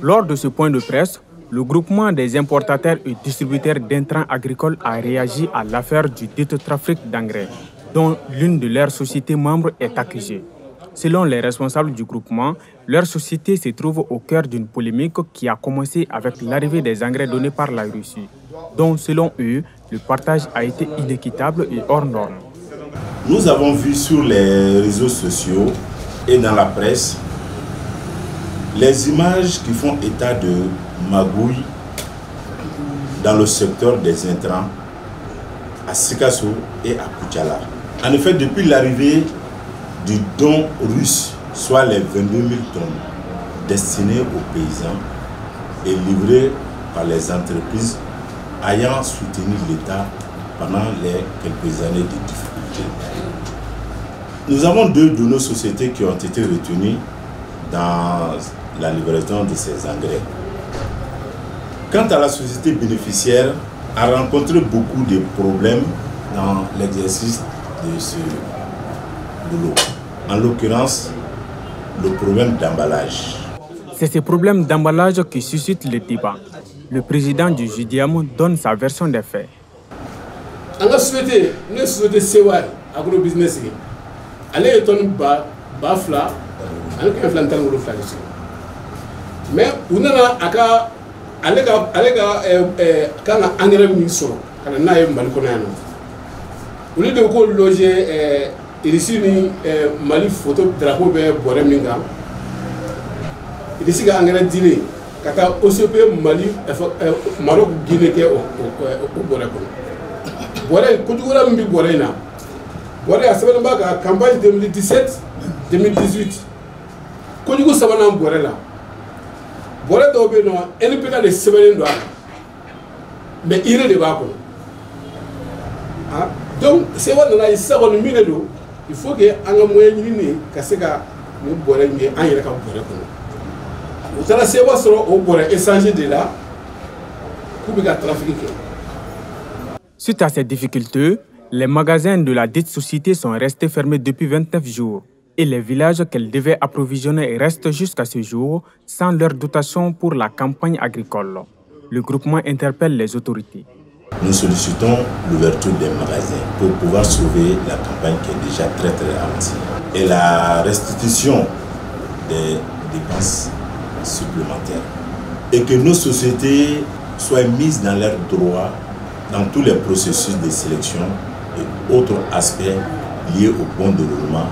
Lors de ce point de presse, le groupement des importateurs et distributeurs d'intrants agricoles a réagi à l'affaire du dit trafic d'engrais, dont l'une de leurs sociétés membres est accusée. Selon les responsables du groupement, leur société se trouve au cœur d'une polémique qui a commencé avec l'arrivée des engrais donnés par la Russie, dont selon eux, le partage a été inéquitable et hors norme. Nous avons vu sur les réseaux sociaux et dans la presse les images qui font état de magouilles dans le secteur des intrants à Sikasso et à Koutiala. En effet, depuis l'arrivée du don russe, soit les 22 000 tonnes destinées aux paysans et livrées par les entreprises ayant soutenu l'État pendant les quelques années de difficultés. Nous avons deux de nos sociétés qui ont été retenues dans la livraison de ces engrais. Quant à la société bénéficiaire, a rencontré beaucoup de problèmes dans l'exercice de ce boulot. En l'occurrence, le problème d'emballage. C'est ce problème d'emballage qui suscite le débat. Le président du JDM donne sa version des faits. Dans la société, nous sommes CEWAI, agrobusiness. Elle est un bafla, elle est un flantan de flanc. Mais on a quand on engrais mis quand on a un balcon. Au lieu de loger ici ni Mali photo drapeau be boré minga ici ga engrais dîner kata OCP Mali Maroc Guinée ke o boré ko boré ko dugura mbi boré na boré a sabana ba campagne 2017 2018 ko dugu sabana boré la boré do be no NPK de sebelen do mais ire de ba ko donc c'est what na isa ko mi ne do il faut que anga moyen ni kaseka ni boré ni an yere ka boré ko o tala se wa soro o boré échanger de là pour que trafiquer. Suite à ces difficultés, les magasins de la dite société sont restés fermés depuis 29 jours et les villages qu'elle devait approvisionner restent jusqu'à ce jour sans leur dotation pour la campagne agricole. Le groupement interpelle les autorités. Nous sollicitons l'ouverture des magasins pour pouvoir sauver la campagne qui est déjà très avancée et la restitution des dépenses supplémentaires et que nos sociétés soient mises dans leurs droits dans tous les processus de sélection et autres aspects liés au bon déroulement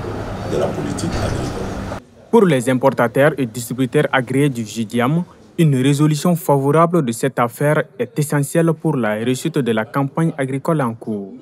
de la politique agricole. Pour les importateurs et distributeurs agréés du JDM, une résolution favorable de cette affaire est essentielle pour la réussite de la campagne agricole en cours.